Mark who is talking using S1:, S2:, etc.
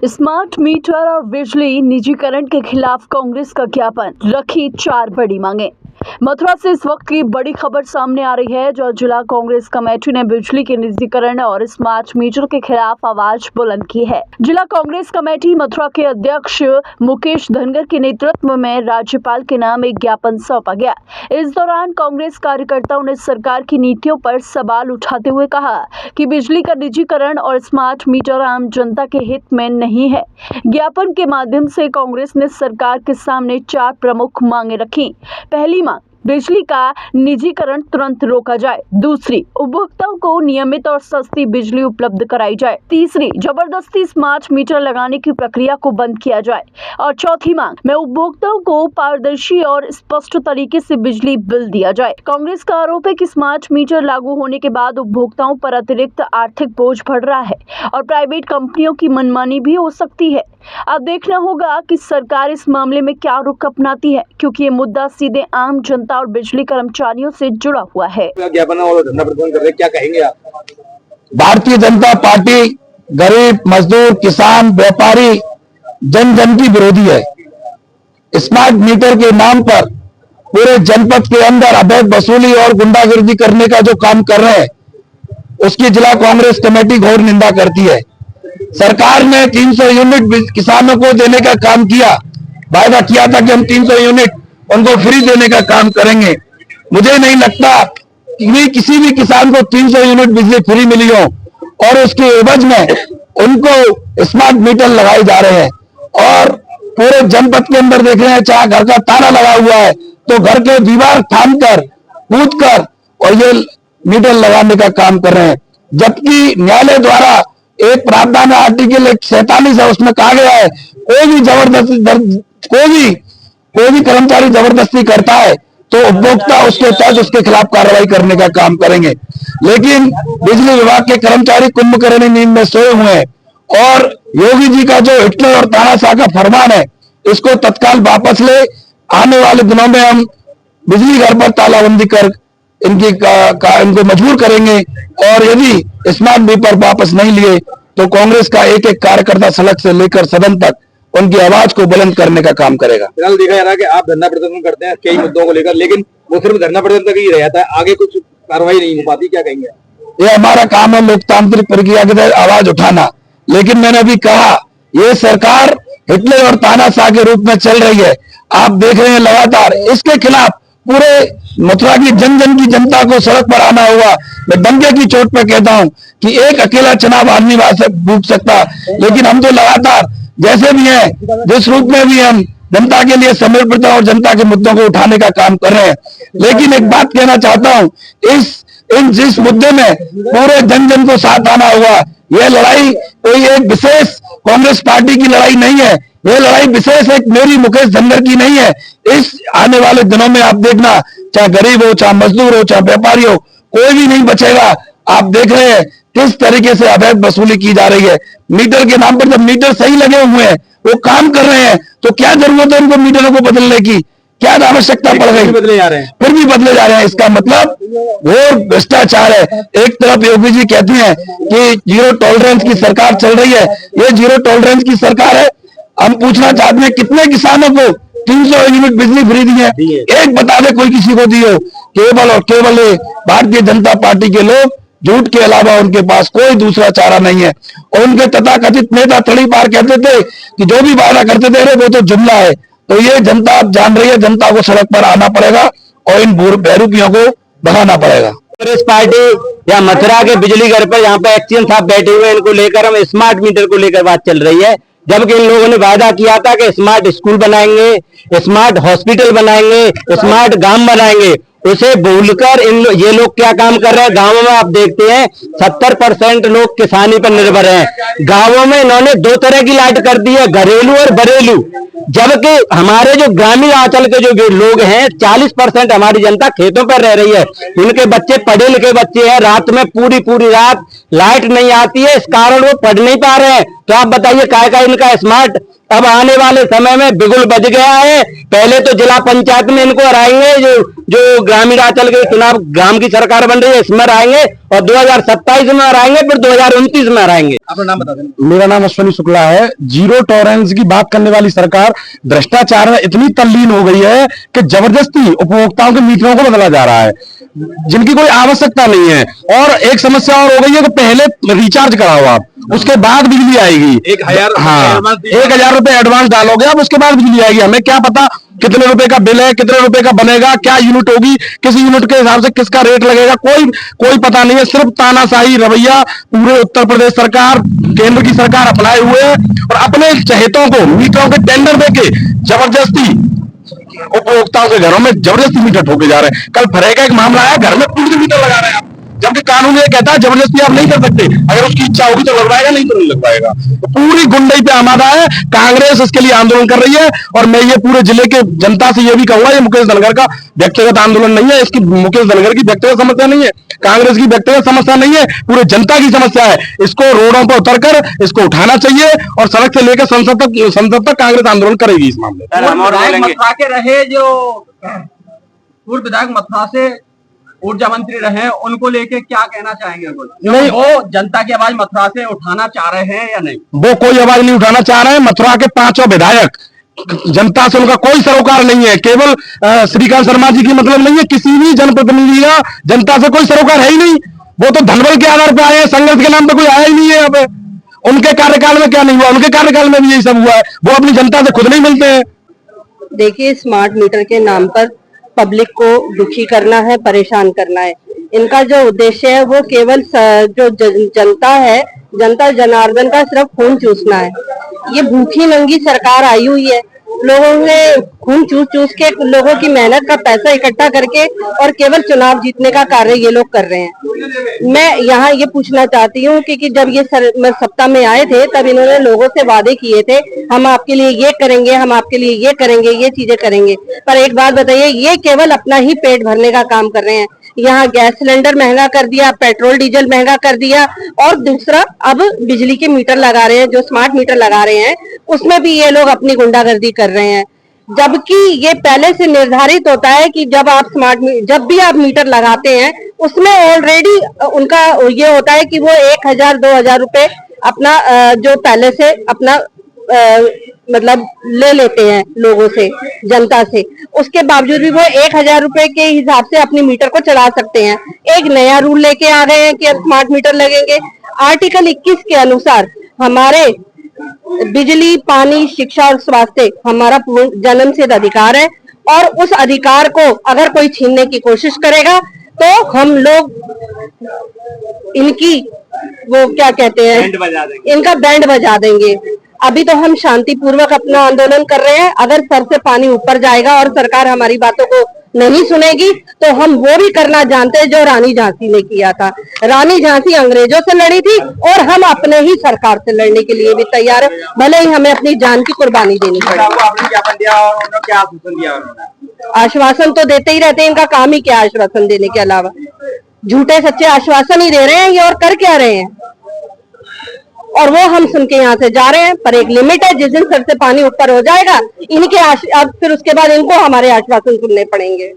S1: Smart meter और बिजली निजीकरण के खिलाफ कांग्रेस का ज्ञापन, रखी 4 बड़ी मांगे। मथुरा से इस वक्त की बड़ी खबर सामने आ रही है, जो जिला कांग्रेस कमेटी ने बिजली के निजीकरण और स्मार्ट मीटर के खिलाफ आवाज बुलंद की है। जिला कांग्रेस कमेटी मथुरा के अध्यक्ष मुकेश धनगर के नेतृत्व में राज्यपाल के नाम एक ज्ञापन सौंपा गया। इस दौरान कांग्रेस कार्यकर्ताओं ने सरकार की नीतियों पर सवाल उठाते हुए कहा कि बिजली का निजीकरण और स्मार्ट मीटर आम जनता के हित में नहीं है। ज्ञापन के माध्यम से कांग्रेस ने सरकार के सामने 4 प्रमुख मांगे रखी। पहली मांग, बिजली का निजीकरण तुरंत रोका जाए। दूसरी, उपभोक्ताओं को नियमित और सस्ती बिजली उपलब्ध कराई जाए। तीसरी, जबरदस्ती स्मार्ट मीटर लगाने की प्रक्रिया को बंद किया जाए। और चौथी मांग में उपभोक्ताओं को पारदर्शी और स्पष्ट तरीके से बिजली बिल दिया जाए। कांग्रेस का आरोप है कि स्मार्ट मीटर लागू होने के बाद उपभोक्ताओं पर अतिरिक्त आर्थिक बोझ बढ़ रहा है और प्राइवेट कंपनियों की मनमानी भी हो सकती है। अब देखना होगा कि सरकार इस मामले में क्या रुख अपनाती है, क्योंकि ये मुद्दा सीधे आम जनता और बिजली कर्मचारियों से जुड़ा हुआ है।
S2: ज्ञापन और धरना प्रदर्शन कर रहे, क्या कहेंगे आप?
S3: भारतीय जनता पार्टी गरीब, मजदूर, किसान, व्यापारी, जन जन की विरोधी है। स्मार्ट मीटर के नाम पर पूरे जनपद के अंदर अवैध वसूली और गुंडागर्दी करने का जो काम कर रहे हैं, उसकी जिला कांग्रेस कमेटी घोर निंदा करती है। सरकार ने 300 यूनिट किसानों को देने का काम किया, वायदा किया था कि हम 300 यूनिट उनको फ्री देने का काम करेंगे। मुझे नहीं लगता कि किसी भी किसान को 300 यूनिट बिजली फ्री मिली हो और उसके एवज में उनको स्मार्ट मीटर लगाए जा रहे हैं। और पूरे जनपद के अंदर देख रहे हैं, चाहे घर का ताला लगा हुआ है तो घर के दीवार थाम कर, कूद कर और ये मीटर लगाने का काम कर रहे हैं। जबकि न्यायालय द्वारा एक प्रावधान है, आर्टिकल 47 है, उसमें कहा गया है कोई भी कर्मचारी जबरदस्ती करता है तो उपभोक्ता उसके तहत उसके खिलाफ कार्रवाई करने का काम करेंगे। लेकिन बिजली विभाग के कर्मचारी कुंभकर्णी नींद में सोए हुए हैं और योगी जी का जो हिटलर और तानाशाह का फरमान है, इसको तत्काल वापस ले। आने वाले दिनों में हम बिजली घर पर तालाबंदी कर इनको मजबूर करेंगे और यदि स्मार्ट मीटर वापस नहीं लिए तो कांग्रेस का एक एक कार्यकर्ता सड़क से लेकर सदन तक उनकी आवाज को बुलंद करने का काम करेगा।
S2: फिलहाल देखा जा रहा है कि आप धरना प्रदर्शन करते हैं कई मुद्दों को लेकर, लेकिन वो सिर्फ धरना प्रदर्शन तक ही रह जाता है, आगे कुछ कार्रवाई नहीं हो पाती, क्या कहेंगे?
S3: ये हमारा काम है, लोकतांत्रिक प्रक्रिया के तहत आवाज उठाना। लेकिन मैंने अभी कहा, ये सरकार हिटलर और तानाशाह के रूप में चल रही है। आप देख रहे हैं लगातार इसके खिलाफ पूरे मथुरा की जन जन की जनता को सड़क पर आना हुआ। मैं डंके की चोट पे कहता हूं कि एक अकेला चुनाव आदमी भूख सकता, लेकिन हम तो लगातार जैसे भी हैं, जिस रूप में भी हम जनता के लिए समर्पित और जनता के मुद्दों को उठाने का काम कर रहे हैं। लेकिन एक बात कहना चाहता हूं, जिस मुद्दे में पूरे जन जन को साथ आना हुआ, यह लड़ाई कोई एक विशेष कांग्रेस पार्टी की लड़ाई नहीं है, यह लड़ाई विशेष एक मेरी मुकेश धनगर की नहीं है। इस आने वाले दिनों में आप देखना, चाहे गरीब हो, चाहे मजदूर हो, चाहे व्यापारी हो, कोई भी नहीं बचेगा। आप देख रहे हैं किस तरीके से अवैध वसूली की जा रही है। मीटर के नाम पर जब मीटर सही लगे हुए हैं, वो काम कर रहे हैं, तो क्या जरूरत है उनको मीटरों को बदलने की? क्या आवश्यकता पड़ गई?
S2: बदले जा रहे हैं,
S3: फिर भी बदले जा रहे हैं। इसका मतलब वो भ्रष्टाचार है। एक तरफ योगी जी कहते हैं कि जीरो टॉलरेंस की सरकार चल रही है, ये जीरो टॉलरेंस की सरकार है। हम पूछना चाहते हैं, कितने किसानों को 300 यूनिट बिजली फ्री दी है? एक बता दे कोई किसी को दी हो? केवल और केवल भारतीय जनता पार्टी के लोग, झूठ के अलावा उनके पास कोई दूसरा चारा नहीं है। और उनके तथाकथित नेता तड़ी पार कहते थे कि जो भी वादा करते थे वो तो जुमला है। तो ये जनता अब जान रही है, जनता को सड़क पर आना पड़ेगा और इन बहरूपियों को भगाना पड़ेगा।
S4: कांग्रेस पार्टी या मथुरा के बिजली घर पर यहाँ पे एक्शन साहब बैठे हुए हैं, इनको लेकर हम स्मार्ट मीटर को लेकर बात चल रही है। जबकि इन लोगों ने वादा किया था कि स्मार्ट स्कूल बनाएंगे, स्मार्ट हॉस्पिटल बनाएंगे, स्मार्ट गांव बनाएंगे, उसे भूलकर ये लोग क्या काम कर रहे हैं? गांवों में आप देखते हैं 70% लोग किसानी पर निर्भर हैं। गांवों में इन्होंने 2 तरह की लाइट कर दी है, घरेलू और बरेलू। जबकि हमारे जो ग्रामीण अंचल के जो लोग हैं, 40% हमारी जनता खेतों पर रह रही है। उनके बच्चे पढ़े लिखे बच्चे हैं, रात में पूरी रात लाइट नहीं आती है, इस कारण वो पढ़ नहीं पा रहे हैं। तो आप बताइए काय का इनका स्मार्ट अब आने वाले समय में बिगुल बज गया है। पहले तो जिला पंचायत में इनको हराएंगे, जो ग्रामीण अंचल के चुनाव ग्राम की सरकार बन रही है इसमें हराएंगे, और 2027 में हराएंगे, फिर 2029 में हराएंगे।
S2: अपना नाम बता दें।
S3: मेरा नाम अश्विनी शुक्ला है। जीरो टॉलरेंस की बात करने वाली सरकार भ्रष्टाचार में इतनी तल्लीन हो गई है कि जबरदस्ती उपभोक्ताओं के मीटरों को बदला जा रहा है, जिनकी कोई आवश्यकता नहीं है। और एक समस्या और हो गई है कि पहले रिचार्ज कराओ आप, उसके बाद बिजली आएगी।
S2: 1000
S3: हाँ, 1000 रुपए एडवांस डालोगे आप, उसके बाद बिजली आएगी। हमें क्या पता कितने रुपए का बिल है, कितने रुपए का बनेगा, क्या यूनिट होगी, किस यूनिट के हिसाब से किसका रेट लगेगा, कोई पता नहीं है। सिर्फ तानाशाही रवैया पूरे उत्तर प्रदेश सरकार, केंद्र की सरकार अपनाए हुए है और अपने चहेतों को मीटरों के टेंडर देके जबरदस्ती उपभोक्ताओं के घरों में जबरदस्ती मीटर ठोके जा रहे हैं। कल फरे का एक मामला आया, घर में पूरे मीटर लगा रहे हैं आप, जबकि कानून ये कहता है जबरदस्ती आप नहीं कर सकते, अगर उसकी इच्छा होगी तो लगवाएगा, नहीं तो नहीं लगवाएगा। तो पूरी गुंडई पे आमादा है, कांग्रेस इसके लिए आंदोलन कर रही है। और मैं ये पूरे जिले के जनता से ये भी कहूंगा, ये मुकेश धनगर का व्यक्तिगत आंदोलन नहीं है, इसकी मुकेश धनगर की व्यक्तिगत समस्या नहीं है, कांग्रेस की व्यक्तिगत समस्या नहीं है, पूरे जनता की समस्या है। इसको रोडों पर उतरकर इसको उठाना चाहिए और सड़क से लेकर संसद तक कांग्रेस आंदोलन करेगी इस मामले में।
S5: मथुरा के रहे जो पूर्व विधायक मथुरा से ऊर्जा मंत्री रहे, उनको लेके क्या कहना चाहेंगे? नहीं, वो जनता की आवाज मथुरा से उठाना चाह रहे हैं या नहीं?
S3: वो कोई आवाज नहीं उठाना चाह रहे हैं। मथुरा के 5 विधायक, जनता से उनका कोई सरोकार नहीं है। केवल श्रीकांत शर्मा जी की मतलब नहीं है, किसी भी जनप्रतिनिधि का जनता से कोई सरोकार है ही नहीं। वो तो धनबल के आधार पर आए हैं, संघर्ष के नाम पे कोई आया ही नहीं है यहाँ पे। उनके कार्यकाल में क्या नहीं हुआ, उनके कार्यकाल में भी यही सब हुआ है। वो अपनी जनता से खुद नहीं मिलते हैं।
S6: देखिए, स्मार्ट मीटर के नाम पर पब्लिक को दुखी करना है, परेशान करना है। इनका जो उद्देश्य है वो केवल जो जनता है, जनता जनार्दन का सिर्फ खून चूसना है। ये भूखी नंगी सरकार आई हुई है, लोगों ने खून चूस के लोगों की मेहनत का पैसा इकट्ठा करके और केवल चुनाव जीतने का कार्य ये लोग कर रहे हैं। मैं यहाँ ये पूछना चाहती हूँ कि जब ये सत्ता में आए थे तब इन्होंने लोगों से वादे किए थे, हम आपके लिए ये करेंगे, हम आपके लिए ये करेंगे, ये चीजें करेंगे। पर एक बात बताइए, ये केवल अपना ही पेट भरने का काम कर रहे हैं। यहाँ गैस सिलेंडर महंगा कर दिया, पेट्रोल डीजल महंगा कर दिया, और दूसरा अब बिजली के मीटर लगा रहे हैं, जो स्मार्ट मीटर लगा रहे हैं उसमें भी ये लोग अपनी गुंडागर्दी कर रहे हैं। जबकि ये पहले से निर्धारित होता है कि जब भी आप मीटर लगाते हैं उसमें ऑलरेडी उनका ये होता है कि वो 1000-2000 रुपए अपना जो पहले से अपना मतलब ले लेते हैं लोगों से, जनता से। उसके बावजूद भी वो 1000 रुपए के हिसाब से अपनी मीटर को चला सकते हैं। एक नया रूल लेके आ गए हैं कि अब स्मार्ट मीटर लगेंगे। आर्टिकल 21 के अनुसार हमारे बिजली, पानी, शिक्षा और स्वास्थ्य हमारा जन्मसिद्ध अधिकार है, और उस अधिकार को अगर कोई छीनने की कोशिश करेगा तो हम लोग इनकी वो क्या कहते हैं, इनका बैंड बजा देंगे। अभी तो हम शांतिपूर्वक अपना आंदोलन कर रहे हैं। अगर सर से पानी ऊपर जाएगा और सरकार हमारी बातों को नहीं सुनेगी तो हम वो भी करना जानते हैं जो रानी झांसी ने किया था। रानी झांसी अंग्रेजों से लड़ी थी और हम अपने ही सरकार से लड़ने के लिए भी तैयार है, भले ही हमें अपनी जान की कुर्बानी देनी पड़े। आश्वासन तो देते ही रहते हैं, इनका काम ही क्या आश्वासन देने के अलावा, झूठे सच्चे आश्वासन ही दे रहे हैं ये, और कर क्या रहे हैं। और वो हम सुन के यहाँ से जा रहे हैं, पर एक लिमिट है। जिस दिन सर से पानी ऊपर हो जाएगा इनके अब फिर उसके बाद इनको हमारे आश्वासन सुनने पड़ेंगे।